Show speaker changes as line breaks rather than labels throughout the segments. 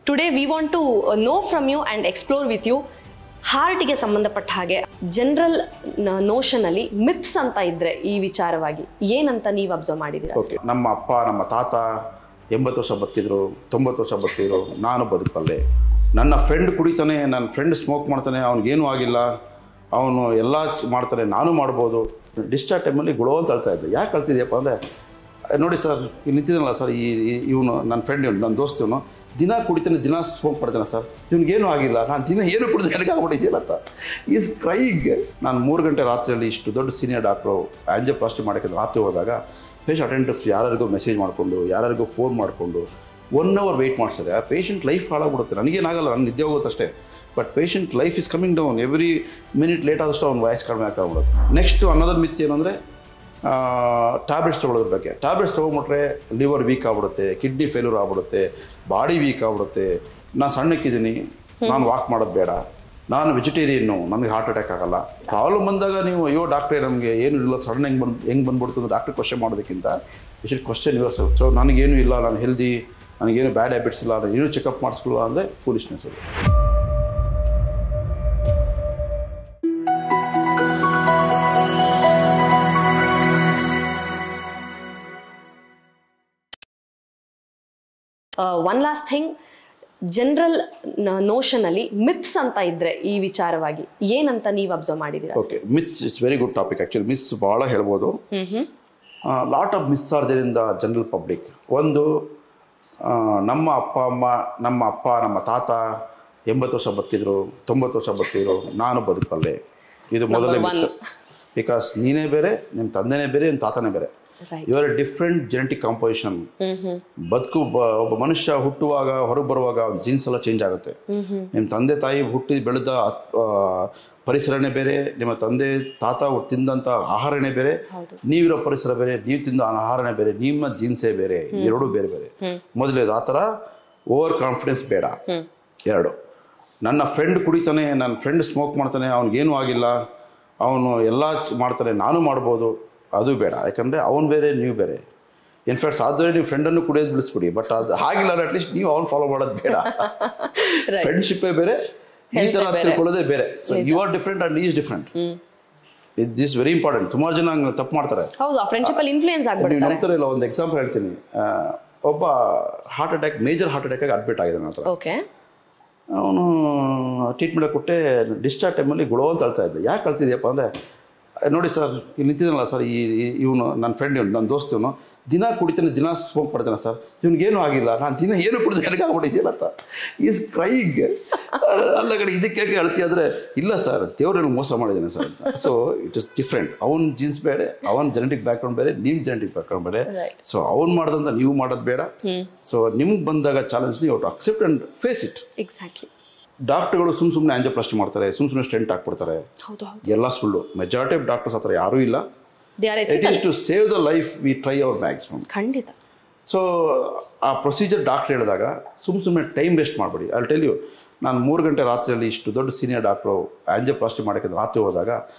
Today we want to know from you and explore with you ಹಾರ್ಟಿಗೆ ಸಂಬಂಧಪಟ್ಟ ಹಾಗೆ general notion ಅಲ್ಲಿ myths ಅಂತ ಇದ್ರೆ ಈ ವಿಚಾರವಾಗಿ ಏನಂತ ನೀವು ಅಬ್ಸರ್ವ್ ಮಾಡಿದ್ದೀರಾ?
ಓಕೆ, ನಮ್ಮ ಅಪ್ಪ ನಮ್ಮ ತಾತ 80 ವರ್ಷ ಬದುಕಿದ್ರು, 90 ವರ್ಷ ಬದುಕಿದ್ರು, ನಾನು ಬದುಕಬಲ್ಲೆ. ನನ್ನ ಫ್ರೆಂಡ್ ಕುಡಿತಾನೆ, ನನ್ನ ಫ್ರೆಂಡ್ ಸ್ಮೋಕ್ ಮಾಡ್ತಾನೆ, ಅವ್ನಿಗೇನೂ ಆಗಿಲ್ಲ, ಅವನು ಎಲ್ಲ ಮಾಡ್ತಾನೆ, ನಾನು ಮಾಡ್ಬೋದು. ಡಿಸ್ಚಾರ್ಜ್ ಟೈಮಲ್ಲಿ ಗುಳೋ ಅಂತ ಅಳ್ತಾ ಇದ್ದೆ. ಯಾಕೆ ಅಳ್ತಿದ್ಯಪ್ಪ ಅಂದರೆ, ನೋಡಿ ಸರ್, ಇಲ್ಲಿ ನಿಂತಿದ್ದಾನಲ್ಲ ಸರ್, ಇವನು ನನ್ನ ಫ್ರೆಂಡ್, ನನ್ನ ದೋಸ್ತ, ಇವನು ದಿನ ಕುಡಿತಾನೆ, ದಿನ ಸ್ಮೋಕ್ ಮಾಡ್ತಾನೆ ಸರ್, ಇವ್ನಿಗೇನೂ ಆಗಿಲ್ಲ, ನಾನು ದಿನ ಏನು ಕುಡಿದು ನನಗಾಗ್ಬಿಟ್ಟಿದ್ದೀನ ಅಂತ ಈಸ್ ಕ್ರೈಗ್. ನಾನು 3 ಗಂಟೆ ರಾತ್ರಿಯಲ್ಲಿ ಇಷ್ಟು ದೊಡ್ಡ ಸೀನಿಯರ್ ಡಾಕ್ಟ್ರು ಆಂಜಿಯೋಪ್ಲಾಸ್ಟಿ ಮಾಡೋಕ್ಕೆ ರಾತ್ರಿ ಹೋದಾಗ ಪೇಷಂಟ್ ಅಟೆಂಡರ್ಸ್ ಯಾರಿಗೂ ಮೆಸೇಜ್ ಮಾಡಿಕೊಂಡು, ಯಾರಿಗೂ ಫೋನ್ ಮಾಡಿಕೊಂಡು 1 ಅವರ್ ವೆಯ್ಟ್ ಮಾಡಿಸಿದೆ. ಆ ಪೇಷಂಟ್ ಲೈಫ್ ಹಾಳಾಗ್ಬಿಡುತ್ತೆ. ನನಗೇನಾಗಲ್ಲ, ನನ್ನ ನಿದ್ದೆ ಹೋಗುತ್ತಷ್ಟೇ, but patient life is coming down. Every minute late ಆದಷ್ಟು ಅವ್ನ ವಾಯ್ಸ್ ಕಡಿಮೆ ಆಗ್ತಾ ಹೋಗ್ಬಿಡುತ್ತೆ. ನೆಕ್ಸ್ಟ್ ಅನ್ನೋದ್ರ ಮಿತ್ ಏನು ಅಂದರೆ, ಟ್ಯಾಬ್ಲೆಟ್ಸ್ ತೊಗೊಳೋದ್ರ ಬಗ್ಗೆ. ಟ್ಯಾಬ್ಲೆಟ್ಸ್ ತೊಗೊಂಬಿಟ್ರೆ ಲಿವರ್ ವೀಕ್ ಆಗ್ಬಿಡುತ್ತೆ, ಕಿಡ್ನಿ ಫೇಲ್ಯೂರ್ ಆಗ್ಬಿಡುತ್ತೆ, ಬಾಡಿ ವೀಕ್ ಆಗ್ಬಿಡುತ್ತೆ, ನಾನು ಸಣ್ಣಕ್ಕಿದ್ದೀನಿ, ನಾನು ವಾಕ್ ಮಾಡೋದು ಬೇಡ, ನಾನು ವೆಜಿಟೇರಿಯನ್ನು, ನನಗೆ ಹಾರ್ಟ್ ಅಟ್ಯಾಕ್ ಆಗಲ್ಲ. ಪ್ರಾಬ್ಲಮ್ ಬಂದಾಗ ನೀವು ಅಯ್ಯೋ ಡಾಕ್ಟ್ರೇ ನಮಗೆ ಏನು ಇಲ್ಲ, ಸಡನ್ ಹೆಂಗೆ ಬಂದ್ಬಿಡ್ತು ಡಾಕ್ಟ್ರ್ ಕ್ವಶನ್ ಮಾಡೋದಕ್ಕಿಂತ you should question yourself. So ನನಗೇನು ಇಲ್ಲ, ನಾನು ಹೆಲ್ದಿ, ನನಗೇನು ಬ್ಯಾಡ್ ಹ್ಯಾಬಿಟ್ಸ್ ಇಲ್ಲ, ನಾನು ಏನೂ ಚೆಕಪ್ ಮಾಡಿಸ್ಕೊಳ್ಳ ಅಂದರೆ ಫೂಲಿಶ್ನೆಸ್ ಅದು.
One last thing, general notion ಅಲ್ಲಿ ಮಿತ್ಸ್ ಅಂತ ಇದ್ರೆ ಈ ವಿಚಾರವಾಗಿ ಏನಂತ ನೀವು ಅಬ್ಸರ್ವ್ ಮಾಡಿದ್ದೀರಾ?
Okay, myths is very good topic. Actually myths ಭಾಳ ಹೇಳ್ಬೋದು. Lot of myths are there in the general public. ಒಂದು, ನಮ್ಮ ಅಪ್ಪ ನಮ್ಮ ತಾತ 80 ವರ್ಷ ಬದುಕಿದ್ರು, 90 ವರ್ಷ ಬದುಕಿದ್ರು, ನಾನು ಬದುಕಬಲ್ಲೆ. ಇದು ಮೊದಲನೇ ಮಿತ್. ಬಿಕಾಸ್ ನೀನೇ ಬೇರೆ, ನಿಮ್ಮ ತಂದೆನೇ ಬೇರೆ, ನಿಮ್ಮ ತಾತನೇ ಬೇರೆ. You are a different genetic composition. ಒಬ್ಬ ಮನುಷ್ಯ ಹುಟ್ಟುವಾಗ, ಹೊರಗೆ ಬರುವಾಗ ಜೀನ್ಸ್ ಎಲ್ಲ ಚೇಂಜ್ ಆಗುತ್ತೆ. ನಿಮ್ಮ ತಂದೆ ತಾಯಿ ಹುಟ್ಟಿ ಬೆಳೆದ ಪರಿಸರನೇ ಬೇರೆ, ನಿಮ್ಮ ತಂದೆ ತಾತ ತಿಂದಂಥ ಆಹಾರನೇ ಬೇರೆ, ನೀವಿರೋ ಪರಿಸರ ಬೇರೆ, ನೀವು ತಿಂದ ಆಹಾರನೇ ಬೇರೆ, ನಿಮ್ಮ ಜೀನ್ಸೇ ಬೇರೆ, ಎರಡೂ ಬೇರೆ ಬೇರೆ. ಮೊದಲೇದು ಆ ಥರ ಓವರ್ ಕಾನ್ಫಿಡೆನ್ಸ್ ಬೇಡ. 2, ನನ್ನ ಫ್ರೆಂಡ್ ಕುಡಿತಾನೆ, ನನ್ನ ಫ್ರೆಂಡ್ ಸ್ಮೋಕ್ ಮಾಡ್ತಾನೆ, ಅವ್ನಿಗೇನೂ ಆಗಿಲ್ಲ, ಅವನು ಎಲ್ಲ ಮಾಡ್ತಾನೆ, ನಾನು ಮಾಡ್ಬೋದು, ಅದು ಬೇಡ. ಯಾಕಂದರೆ ಅವನು ಬೇರೆ, ನೀವು ಬೇರೆ. ಇನ್ಫ್ಯಾಕ್ಟ್ ಸಾಧ್ಯ ನೀವು ಫ್ರೆಂಡನ್ನು ಕುಡಿಯೋದು ಬಿಡಿಸ್ಬಿಡಿ, ಬಟ್ ಅದು ಹಾಗಿಲ್ಲ, ಅಟ್ಲೀಸ್ಟ್ ನೀವು ಅವ್ನು ಫಾಲೋ ಮಾಡೋದು ಬೇಡ. ಫ್ರೆಂಡ್ಶಿಪ್ಪೇ ಬೇರೆ, ಈ ಥರ ತಿಳ್ಕೊಳ್ಳೋದೇ ಬೇರೆ. So you are different and is different. This very important. ಸುಮಾರು ಜನ ಹಂಗೆ ತಪ್ಪು ಮಾಡ್ತಾರೆ. ನೀವು ನಂತರ ಇಲ್ಲ, ಒಂದು ಎಕ್ಸಾಂಪಲ್ ಹೇಳ್ತೀನಿ. ಒಬ್ಬ ಹಾರ್ಟ್ ಅಟ್ಯಾಕ್, ಮೇಜರ್ ಹಾರ್ಟ್ ಅಟ್ಯಾಕಾಗಿ ಅಡ್ಮಿಟ್ ಆಗಿದ್ದಾನೆ ಅಂತ. ಅವನು ಟ್ರೀಟ್ಮೆಂಟ್ ಕೊಟ್ಟೆ, ಡಿಸ್ಚಾರ್ಜ್ ಟೈಮಲ್ಲಿ ಗುಳೋ ಅಂತ ಅಳ್ತಾ ಇದ್ದೆ. ಯಾಕೆ ಅಳ್ತಿದ್ಯಪ್ಪ ಅಂದರೆ, ನೋಡಿ ಸರ್, ಇಲ್ಲಿ ನಿಂತಿದ್ದಾನಲ್ಲ ಸರ್, ಇವನು ನನ್ನ ಫ್ರೆಂಡ್, ನನ್ನ ದೋಸ್ತ, ಇವನು ದಿನ ಕುಡಿತಾನೆ, ದಿನ ಸ್ಮೋಕ್ ಮಾಡ್ತಾನೆ ಸರ್, ಇವ್ನಿಗೇನೂ ಆಗಿಲ್ಲ, ನಾನು ದಿನ ಏನು ಕುಡಿದು ನನಗಾಗ್ಬಿಟ್ಟಿದ್ದೀನ ಅಂತ ಈಸ್ ಕ್ರೈಗ್. ಅಲ್ಲ ಕಡೆ ಇದಕ್ಕೆ ಅಳ್ತಿ ಅಂದರೆ, ಇಲ್ಲ ಸರ್, ದೇವ್ರನ್ನು ಮೋಸ ಮಾಡಿದ್ದಾನೆ ಸರ್ ಅಂತ. So it is different. ಅವನ ಜೀನ್ಸ್ ಬೇರೆ, ಅವನ ಜೆನೆಟಿಕ್ ಬ್ಯಾಕ್ಗ್ರೌಂಡ್ ಬೇರೆ, ನಿಮ್ಮ ಜೆನೆಟಿಕ್ ಬ್ಯಾಕ್ಗ್ರೌಂಡ್ ಬೇರೆ. ಸೊ ಅವ್ನು ಮಾಡ್ದಂತ ನೀವು ಮಾಡೋದು ಬೇಡ. ಸೊ ನಿಮ್ಗೆ ಬಂದಾಗ ಚಾಲೆಂಜ್ ನೀವು to accept and face it.
Exactly.
ಡಾಕ್ಟರ್ಗಳು ಸುಮ್ಮನೆ ಆಂಜಿಯೋಪ್ಲಾಸ್ಟಿ ಮಾಡ್ತಾರೆ, ಸುಮ್ಮನೆ ಸ್ಟೆಂಟ್ ಹಾಕ್ಬಿಡ್ತಾರೆ, ಎಲ್ಲ ಸುಳ್ಳು. ಮೆಜಾರಿಟಿ ಆಫ್ ಡಾಕ್ಟರ್ಸ್ ಹತ್ರ ಯಾರೂ ಇಲ್ಲ. It is to save the life, we try our maximum.
ಖಂಡಿತ.
ಸೊ ಆ ಪ್ರೊಸೀಜರ್ ಡಾಕ್ಟ್ರ್ ಹೇಳಿದಾಗ ಸುಮ್ಮನೆ ಟೈಮ್ ವೇಸ್ಟ್ ಮಾಡಬೇಡಿ. ಐ ವಿಲ್ ಟೆಲ್ ಯು, ನಾನು 3 ಗಂಟೆ ರಾತ್ರಿಯಲ್ಲಿ ಇಷ್ಟು ದೊಡ್ಡ ಸೀನಿಯರ್ ಡಾಕ್ಟ್ರು ಆಂಜಿಯೋಪ್ಲಾಸ್ಟಿ ಮಾಡೋಕ್ಕೆ ರಾತ್ರಿ ಹೋದಾಗ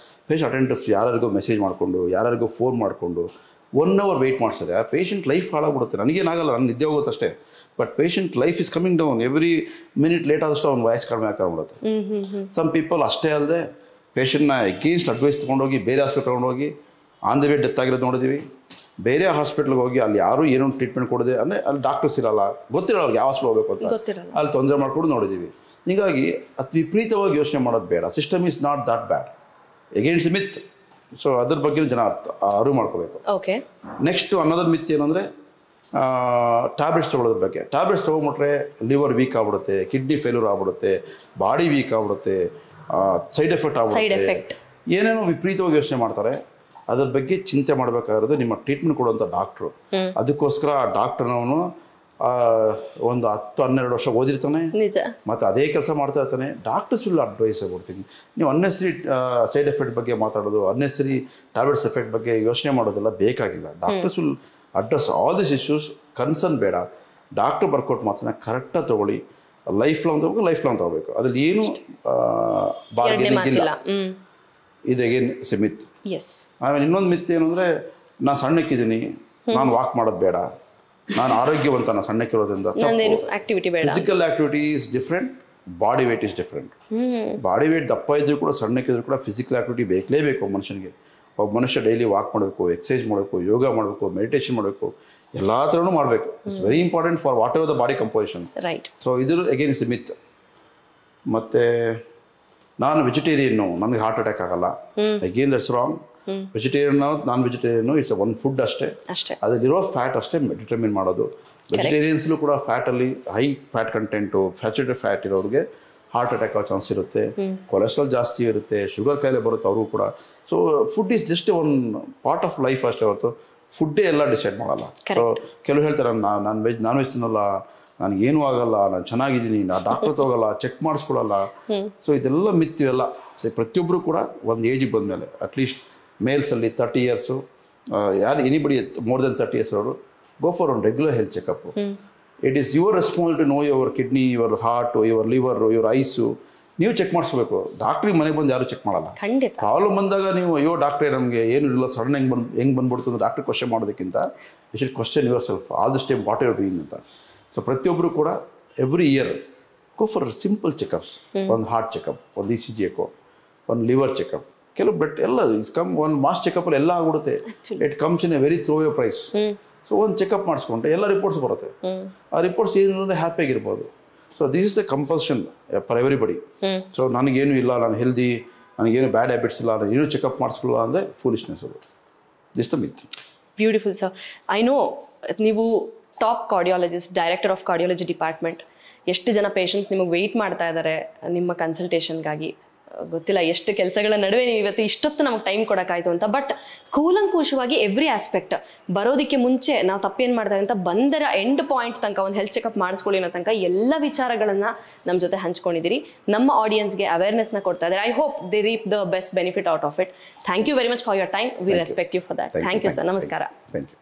ಪೇಷಂಟ್ ಅಟೆಂಡರ್ಸ್ ಯಾರಿಗೂ ಮೆಸೇಜ್ ಮಾಡಿಕೊಂಡು, ಯಾರಿಗೂ ಫೋನ್ ಮಾಡಿಕೊಂಡು 1 ಅವರ್ ವೆಯ್ಟ್ ಮಾಡಿಸಿದೆ. ಆ ಪೇಷಂಟ್ ಲೈಫ್ ಹಾಳಾಗ್ಬಿಡುತ್ತೆ. ನನಗೇನಾಗಲ್ಲ, ನನ್ನ ನಿದ್ದೆ ಹೋಗುತ್ತಷ್ಟೇ, but patient life is coming down. Every minute late ಆದಷ್ಟು ಅವ್ನ ವಾಯ್ಸ್ ಕಡಿಮೆ ಆಗ್ತಾ ಹೋಗ್ಬಿಡುತ್ತೆ. ಸಮ್ ಪೀಪಲ್ ಅಷ್ಟೇ ಅಲ್ಲದೆ ಪೇಷಂಟ್ನ ಎಗೇನ್ಸ್ಟ್ ಅಡ್ವೈಸ್ ತೊಗೊಂಡೋಗಿ ಬೇರೆ ಹಾಸ್ಪಿಟ್ಲ್ ತೊಗೊಂಡೋಗಿ ಆನ್ ದ ವೇ ಡೆತ್ ಆಗಿರೋದು ನೋಡಿದ್ದೀವಿ. ಬೇರೆ ಹಾಸ್ಪಿಟ್ಲ್ಗೆ ಹೋಗಿ ಅಲ್ಲಿ ಯಾರೂ ಏನೋ ಟ್ರೀಟ್ಮೆಂಟ್ ಕೊಡದೆ, ಅಂದರೆ ಅಲ್ಲಿ ಡಾಕ್ಟರ್ಸ್ ಇರಲ್ಲ, ಗೊತ್ತಿರಲ್ಲ ಅವ್ರಿಗೆ ಯಾವ ಹಾಸ್ಪಿಟಲ್ ಹೋಗಬೇಕು ಅಂತ, ಅಲ್ಲಿ ತೊಂದರೆ ಮಾಡ್ಕೊಂಡು ನೋಡಿದ್ದೀವಿ. ಹೀಗಾಗಿ ಅದು ವಿಪರೀತವಾಗಿ ಯೋಚನೆ ಮಾಡೋದು ಬೇಡ. System is not that bad. Against myth. So ಅದ್ರ ಬಗ್ಗೆ ಜನ ಅರಿವು ಮಾಡ್ಕೋಬೇಕು.
ಓಕೆ.
ನೆಕ್ಸ್ಟ್ ಅನ್ನೋದ್ರ ಮಿತ್ ಏನಂದರೆ, ಟ್ಯಾಬ್ಲೆಟ್ಸ್ ತೊಗೊಳೋದ್ರ ಬಗ್ಗೆ. ಟ್ಯಾಬ್ಲೆಟ್ಸ್ ತೊಗೊಂಬಿಟ್ರೆ ಲಿವರ್ ವೀಕ್ ಆಗ್ಬಿಡುತ್ತೆ, ಕಿಡ್ನಿ ಫೇಲ್ಯೂರ್ ಆಗ್ಬಿಡುತ್ತೆ, ಬಾಡಿ ವೀಕ್ ಆಗ್ಬಿಡುತ್ತೆ, ಸೈಡ್ ಎಫೆಕ್ಟ್ ಆಗ್ಬಿಡುತ್ತೆ, ಏನೇನೋ ವಿಪರೀತವಾಗಿ ಯೋಚನೆ ಮಾಡ್ತಾರೆ. ಅದ್ರ ಬಗ್ಗೆ ಚಿಂತೆ ಮಾಡಬೇಕಾಗಿರೋದು ನಿಮ್ಮ ಟ್ರೀಟ್ಮೆಂಟ್ ಕೊಡುವಂಥ ಡಾಕ್ಟ್ರು. ಅದಕ್ಕೋಸ್ಕರ ಆ ಡಾಕ್ಟ್ರನವನು ಒಂದು 10-12 ವರ್ಷ ಓದಿರ್ತಾನೆ, ಮತ್ತು ಅದೇ ಕೆಲಸ ಮಾಡ್ತಾ ಇರ್ತಾನೆ. ಡಾಕ್ಟರ್ಸ್ ವಿಲ್ ಅಡ್ವೈಸ್ ಕೊಡ್ತೀನಿ. ನೀವು ಅನ್ನೆಸರಿ ಸೈಡ್ ಎಫೆಕ್ಟ್ ಬಗ್ಗೆ ಮಾತಾಡೋದು, ಅನ್ನೆಸರಿ ಟ್ಯಾಬ್ಲೆಟ್ಸ್ ಎಫೆಕ್ಟ್ ಬಗ್ಗೆ ಯೋಚನೆ ಮಾಡೋದೆಲ್ಲ ಬೇಕಾಗಿಲ್ಲ. Doctors will address all this issues. Concern ಬೇಡ. ಡಾಕ್ಟ್ರ್ ಬರ್ಕೊಟ್ಟು ಮಾತ್ರ ಕರೆಕ್ಟಾಗಿ ತೊಗೊಳ್ಳಿ. ಲೈಫ್ ಲಾಂಗ್ ತೊಗೋಬೇಕು, ಲೈಫ್ ಲಾಂಗ್ ತೊಗೋಬೇಕು. ಅದ್ರಲ್ಲಿ ಏನು ಬಾರ್ಗೇನಿಂಗ್ ಇಲ್ಲ. ಇದು ಅಗೇನ್ ಇಸ್ ಎ ಮಿತ್. ಆಮೇಲೆ ಇನ್ನೊಂದು ಮಿತ್ ಏನು ಅಂದರೆ, ನಾನು ಸಣ್ಣಕ್ಕಿದ್ದೀನಿ, ನಾನು ವಾಕ್ ಮಾಡೋದು ಬೇಡ, ನಾನು ಆರೋಗ್ಯವಂತನ ಸಣ್ಣಕ್ಕಿರೋದ್ರಿಂದ.
ಆಕ್ಟಿವಿಟಿ ಬೇಡ.
Physical activity is different, body weight is different. Body weight ದಪ್ಪ ಇದ್ರೂ ಕೂಡ ಸಣ್ಣಕ್ಕಿದ್ರು ಕೂಡ ಫಿಸಿಕಲ್ ಆಕ್ಟಿವಿಟಿ ಬೇಕಲೇಬೇಕು ಮನುಷ್ಯನಿಗೆ. ಒಬ್ಬ ಮನುಷ್ಯ ಡೈಲಿ ವಾಕ್ ಮಾಡಬೇಕು, ಎಕ್ಸಸೈಸ್ ಮಾಡಬೇಕು, ಯೋಗ ಮಾಡಬೇಕು, ಮೆಡಿಟೇಷನ್ ಮಾಡಬೇಕು, ಎಲ್ಲ ಥರನೂ ಮಾಡಬೇಕು. It's very important for whatever the body composition.
Right.
So ಇದು ಅಗೇನ್ ಇಸ್ ಮಿತ್. ಮತ್ತು ನಾನು ವೆಜಿಟೇರಿಯನ್ನು, ನನಗೆ ಹಾರ್ಟ್ ಅಟ್ಯಾಕ್ ಆಗಲ್ಲ. Again that's wrong. Vegetarian non vegetarian it's ಒಂದು ಫುಡ್ ಅಷ್ಟೇ, ಅದರಲ್ಲಿರೋ ಫ್ಯಾಟ್ ಅಷ್ಟೇ ಡಿಟರ್ಮಿನ್ ಮಾಡೋದು. ವೆಜಿಟೇರಿಯನ್ಸ್ಲೂ ಕೂಡ ಫ್ಯಾಟಲ್ಲಿ high fat content, saturated fat ಇರೋರಿಗೆ ಹಾರ್ಟ್ ಅಟ್ಯಾಕ್ ಆಗೋ ಚಾನ್ಸ್ ಇರುತ್ತೆ, ಕೊಲೆಸ್ಟ್ರಾಲ್ ಜಾಸ್ತಿ ಇರುತ್ತೆ, ಶುಗರ್ ಕಾಯಿಲೆ ಬರುತ್ತೆ ಅವ್ರಿಗೂ ಕೂಡ. So food is just one part of life ಅಷ್ಟೇ ಹೊರತು ಫುಡ್ಡೇ ಎಲ್ಲ ಡಿಸೈಡ್ ಮಾಡಲ್ಲ. ಸೊ ಕೆಲವು ಹೇಳ್ತಾರೆ ನಾನ್ ವೆಜ್ ತಿನ್ನಲ್ಲ, ನನಗೇನು ಆಗಲ್ಲ, ನಾನು ಚೆನ್ನಾಗಿದ್ದೀನಿ, ನಾನು ಡಾಕ್ಟರ್ ಹೋಗಲ್ಲ, ಚೆಕ್ ಮಾಡಿಸ್ಕೊಳಲ್ಲ. ಸೊ ಇದೆಲ್ಲ ಮಿತ್ತಿವೆಲ್ಲ. ಸೊ ಪ್ರತಿಯೊಬ್ಬರು ಕೂಡ ಒಂದು ಏಜಿಗೆ ಬಂದಮೇಲೆ ಅಟ್ಲೀಸ್ಟ್ ಮೇಲ್ಸಲ್ಲಿ 30 years, ಯಾರು ಎನಿಬಡಿ ಮೋರ್ ದೆನ್ 30 years ಅವರು go for one regular health checkup. It is your responsibility to know your kidney, your heart, your liver, your eyes. ನೀವು ಚೆಕ್ ಮಾಡಿಸ್ಬೇಕು. ಡಾಕ್ಟ್ರಿಗೆ ಮನೆಗೆ ಬಂದು ಯಾರು ಚೆಕ್ ಮಾಡಲ್ಲ. ಪ್ರಾಬ್ಲಮ್ ಬಂದಾಗ ನೀವು ಅಯ್ಯೋ ಡಾಕ್ಟ್ರೇ ನಮಗೆ ಏನು ಇಲ್ಲ, ಸಡನ್ ಹೆಂಗೆ ಬಂದ್ಬಿಡ್ತು ಅಂತ ಡಾಕ್ಟ್ರಿಗೆ ಕ್ವಶನ್ ಮಾಡೋದಕ್ಕಿಂತ you should question yourself all this time what you're doing ಅಂತ. ಸೊ ಪ್ರತಿಯೊಬ್ಬರು ಕೂಡ every year go for simple checkups. ಒಂದು ಹಾರ್ಟ್ ಚೆಕಪ್, ಒಂದು ECG ಎಕೋ, ಒಂದು ಲಿವರ್ ಚೆಕಪ್, ಕೆಲವು ಬೆಟ್ ಎಲ್ಲ ಒಂದು ಮಾಸ್ ಚೆಕಪ್ಪಲ್ಲಿ ಎಲ್ಲ ಆಗ್ಬಿಡುತ್ತೆ. It comes in a very throwaway price. So ಒಂದು ಚೆಕಪ್ ಮಾಡಿಸ್ಕೊಂಡ್ರೆ ಎಲ್ಲ ರಿಪೋರ್ಟ್ಸ್ ಬರುತ್ತೆ. ಆ ರಿಪೋರ್ಟ್ಸ್ ಏನಿಲ್ಲ ಹ್ಯಾಪಿಯಾಗಿರ್ಬೋದು. So this is a compulsion for everybody. So ನನಗೇನು ಇಲ್ಲ, ನಾನು ಹೆಲ್ದಿ, ನನಗೇನು ಬ್ಯಾಡ್ ಹ್ಯಾಬಿಟ್ಸ್ ಇಲ್ಲ, ನಾನು ಏನೂ ಚೆಕಪ್ ಮಾಡಿಸ್ಕೊಳ್ಳಲ್ಲ ಅಂದರೆ ಫೂಲಿಶ್ನೆಸ್. ಅದು this the myth.
Beautiful sir. I know ನೀವು top cardiologist, director of cardiology department. ಎಷ್ಟು ಜನ ಪೇಷಂಟ್ಸ್ ನಿಮಗೆ ವೆಯ್ಟ್ ಮಾಡ್ತಾ ಇದ್ದಾರೆ ನಿಮ್ಮ ಕನ್ಸಲ್ಟೇಷನ್ಗಾಗಿ. ಗೊತ್ತಿಲ್ಲ ಎಷ್ಟು ಕೆಲಸಗಳ ನಡುವೆ ನೀವು ಇವತ್ತು ಇಷ್ಟೊತ್ತು ನಮಗೆ ಟೈಮ್ ಕೊಡೋಕ್ಕಾಯ್ತು ಅಂತ. ಬಟ್ ಕೂಲಂಕುಷವಾಗಿ ಎವ್ರಿ ಆಸ್ಪೆಕ್ಟ್ ಬರೋದಕ್ಕೆ ಮುಂಚೆ ನಾವು ತಪ್ಪೇನು ಮಾಡ್ತಾರೆ ಅಂತ ಬಂದರ ಎಂಡ್ ಪಾಯಿಂಟ್ ತನಕ ಒಂದು ಹೆಲ್ತ್ ಚೆಕಪ್ ಮಾಡಿಸ್ಕೊಳ್ಳಿ ಅನ್ನೋ ತನಕ ಎಲ್ಲ ವಿಚಾರಗಳನ್ನು ನಮ್ಮ ಜೊತೆ ಹಂಚ್ಕೊಂಡಿದ್ದೀರಿ. ನಮ್ಮ ಆಡಿಯನ್ಸ್ಗೆ ಅವೇರ್ನೆಸ್ನ ಕೊಡ್ತಾ ಇದ್ದಾರೆ. I hope they reap the best benefit out of it. Thank you very much for your time. We respect you for that. Thank you sir. ನಮಸ್ಕಾರ.
Thank you.